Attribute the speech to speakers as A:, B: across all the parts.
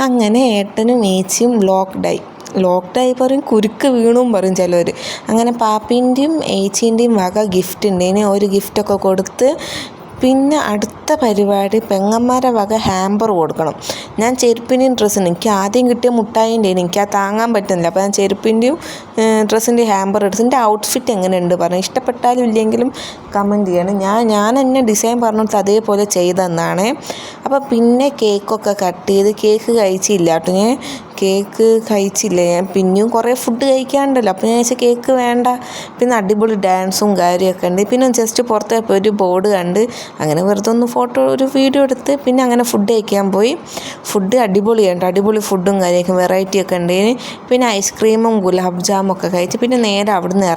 A: അങ്ങനെ ഏട്ടനും ഏച്ചിയും ലോക്ക്ഡായി പറയും, കുരുക്ക് വീണും പറയും ചിലവർ. അങ്ങനെ പാപ്പീൻ്റെയും ഏച്ചീൻ്റെയും വക ഗിഫ്റ്റ് ഉണ്ട്. ഇനി ഒരു ഗിഫ്റ്റൊക്കെ കൊടുത്ത് പിന്നെ അടുത്ത പരിപാടി പെങ്ങന്മാരെ വക ഹാമ്പർ കൊടുക്കണം. ഞാൻ ചെരുപ്പിൻ്റെയും ഡ്രസ്സിനും എനിക്ക് ആദ്യം കിട്ടിയ മുട്ടായിൻ്റെയും എനിക്ക് താങ്ങാൻ പറ്റുന്നില്ല. അപ്പോൾ ഞാൻ ചെരുപ്പിൻ്റെയും ഡ്രസ്സിൻ്റെയും ഹാമ്പർ എടുത്ത് എൻ്റെ ഔട്ട്ഫിറ്റ് എങ്ങനെയുണ്ട് പറഞ്ഞു. ഇഷ്ടപ്പെട്ടാലും ഇല്ലെങ്കിലും കമൻറ്റ് ചെയ്യണം. ഞാൻ എന്നെ ഡിസൈൻ പറഞ്ഞിട്ട് അതേപോലെ ചെയ്തെന്നാണ്. അപ്പോൾ പിന്നെ കേക്കൊക്കെ കട്ട് ചെയ്ത് കേക്ക് കഴിച്ചില്ല കേട്ടോ. ഞാൻ കേക്ക് കഴിച്ചില്ല. ഞാൻ പിന്നെയും കുറേ ഫുഡ് കഴിക്കാണ്ടല്ലോ. അപ്പോൾ ഞാൻ വെച്ചാൽ കേക്ക് വേണ്ട. പിന്നെ അടിപൊളി ഡാൻസും കാര്യമൊക്കെ ഉണ്ട്. പിന്നെ ജസ്റ്റ് പുറത്ത് പോയി ഒരു ബോർഡ് കണ്ട് അങ്ങനെ വെറുതെ ഒന്ന് ഒരു വീഡിയോ എടുത്ത് പിന്നെ അങ്ങനെ ഫുഡ് കഴിക്കാൻ പോയി. ഫുഡ് അടിപൊളിയുണ്ട്. അടിപൊളി ഫുഡും കാര്യമൊക്കെ വെറൈറ്റിയൊക്കെ ഉണ്ട്. പിന്നെ ഐസ്ക്രീമും ഗുലാബ് ജാമൊക്കെ കഴിച്ച് പിന്നെ നേരെ അവിടെ നിന്ന്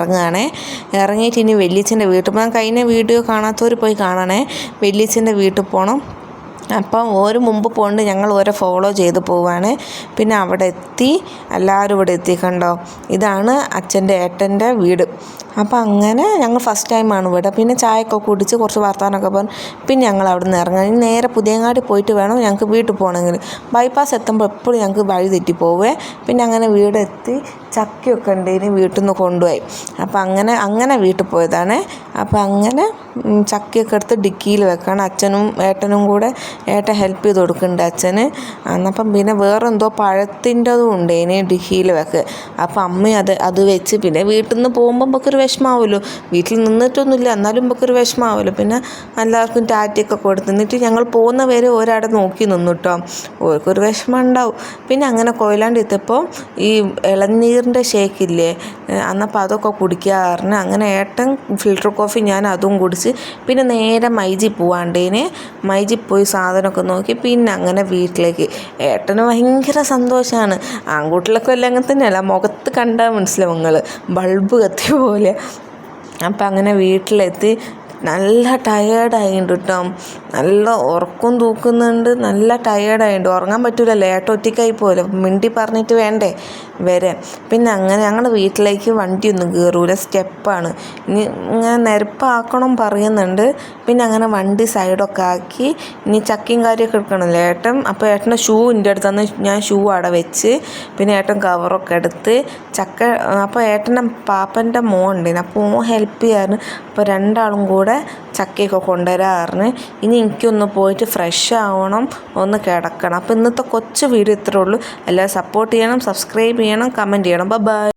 A: ഇറങ്ങിയിട്ട് ഇനി വല്യച്ഛൻ്റെ വീട്ടിൽ പോകാൻ. കഴിഞ്ഞ വീഡിയോ കാണാത്തവർ പോയി കാണണേ. വല്യച്ഛൻ്റെ വീട്ടിൽ പോകണം. അപ്പം ഓരോ മുമ്പ് പോകണ്ട് ഞങ്ങൾ ഓരോ ഫോളോ ചെയ്ത് പോവാണ്. പിന്നെ അവിടെ എത്തി, എല്ലാവരും ഇവിടെ എത്തി. കണ്ടോ, ഇതാണ് ഏട്ടൻ്റെ വീട്. അപ്പം അങ്ങനെ ഞങ്ങൾ ഫസ്റ്റ് ടൈമാണ് ഇവിടെ. പിന്നെ ചായയൊക്കെ കുടിച്ച് കുറച്ച് വർത്താനമൊക്കെ പറഞ്ഞു പിന്നെ ഞങ്ങൾ അവിടെ നിന്ന് ഇറങ്ങാൻ. നേരെ പുതിയങ്ങാടി പോയിട്ട് വേണം ഞങ്ങൾക്ക് വീട്ടിൽ പോകണമെങ്കിൽ. ബൈപ്പാസ് എത്തുമ്പോൾ എപ്പോഴും ഞങ്ങൾക്ക് വഴി തെറ്റി പോവേ. പിന്നെ അങ്ങനെ വീടെത്തി. ചക്കയൊക്കെ ഉണ്ട്, ഇനി വീട്ടിൽ നിന്ന് കൊണ്ടുപോയി. അപ്പം അങ്ങനെ വീട്ടിൽ പോയതാണ്. അപ്പം അങ്ങനെ ചക്കയൊക്കെ എടുത്ത് ഡിക്കിയിൽ വെക്കണം. ഏട്ടനും കൂടെ ഹെൽപ്പ് ചെയ്ത് കൊടുക്കുന്നുണ്ട് അച്ഛന്. എന്നപ്പം പിന്നെ വേറെ എന്തോ പഴത്തിൻ്റെതും ഉണ്ട് ഇനി ഡിക്കിയിൽ വെക്ക്. അപ്പം അമ്മ അത് വെച്ച് പിന്നെ വീട്ടിൽ നിന്ന് പോകുമ്പോൾ നമുക്കൊരു വിഷമാവുമല്ലോ. വീട്ടിൽ നിന്നിട്ടൊന്നുമില്ല, എന്നാലും നമുക്കൊരു വിഷമാവുമല്ലോ. പിന്നെ എല്ലാവർക്കും ടാറ്റയൊക്കെ കൊടുത്ത് എന്നിട്ട് ഞങ്ങൾ പോകുന്ന വരെ ഒരാടെ നോക്കി നിന്നു കേട്ടോ. ഓർക്കൊരു വിഷമം ഉണ്ടാവും. പിന്നെ അങ്ങനെ കൊയിലാണ്ട് എത്തിയപ്പോൾ ഈ ഇളനീരിൻ്റെ ഷേക്കില്ലേ, അന്നപ്പോൾ അതൊക്കെ കുടിക്കാറുണ്ട്. അങ്ങനെ ഏട്ടൻ ഫിൽറ്റർ കോഫി, ഞാൻ അതും കുടിച്ച് പിന്നെ നേരെ മൈജി പോവാണ്ടേന്. മൈജി പോയി സാധനമൊക്കെ നോക്കി പിന്നെ അങ്ങനെ വീട്ടിലേക്ക്. ഏട്ടന് ഭയങ്കര സന്തോഷമാണ്. ആൺകുട്ടികളൊക്കെ എല്ലാം അങ്ങനെ തന്നെയല്ല, മുഖത്ത് കണ്ടാൽ മനസ്സിലാവും നിങ്ങൾ ബൾബ് കത്തിയ പോലെ. അപ്പം അങ്ങനെ വീട്ടിലെത്തി. നല്ല ടയേർഡായിട്ടുണ്ട് കേട്ടോ. നല്ല ഉറക്കം തൂക്കുന്നുണ്ട്. നല്ല ടയേർഡായിട്ടുണ്ട്. ഉറങ്ങാൻ പറ്റില്ലല്ലോ, ഏട്ടൻ ഒറ്റയ്ക്കായി പോലും മിണ്ടി പറഞ്ഞിട്ട് വേണ്ടേ വരാൻ. പിന്നെ അങ്ങനെ ഞങ്ങളുടെ വീട്ടിലേക്ക് വണ്ടിയൊന്നും കയറൂല, സ്റ്റെപ്പാണ്. ഇനി ഇങ്ങനെ നിരപ്പാക്കണം പറയുന്നുണ്ട്. പിന്നെ അങ്ങനെ വണ്ടി സൈഡൊക്കെ ആക്കി. ഇനി ചക്കയും കാര്യമൊക്കെ എടുക്കണമല്ലോ ഏട്ടൻ. അപ്പോൾ ഏട്ടൻ്റെ ഷൂ എൻ്റെ അടുത്തന്ന് ഞാൻ ഷൂ അവിടെ വെച്ച് പിന്നെ ഏട്ടൻ കവറൊക്കെ എടുത്ത് ചക്ക. അപ്പോൾ ഏട്ടൻ്റെ പാപ്പൻ്റെ മോൻ ഉണ്ടായിരുന്നു. അപ്പോൾ മോൻ ഹെൽപ്പ് ചെയ്യാറ്. അപ്പോൾ രണ്ടാളും കൂടെ ചക്കയൊക്കെ കൊണ്ടുവരാറിന്. ഇനി എനിക്കൊന്ന് പോയിട്ട് ഫ്രഷ് ആവണം, ഒന്ന് കിടക്കണം. അപ്പോൾ ഇന്നത്തെ കൊച്ചു വീഡിയോ ഇത്രേ ഉള്ളൂ. എല്ലാവരും സപ്പോർട്ട് ചെയ്യണം, സബ്സ്ക്രൈബ് ചെയ്യണം, കമൻറ്റ് ചെയ്യണം. ബൈ.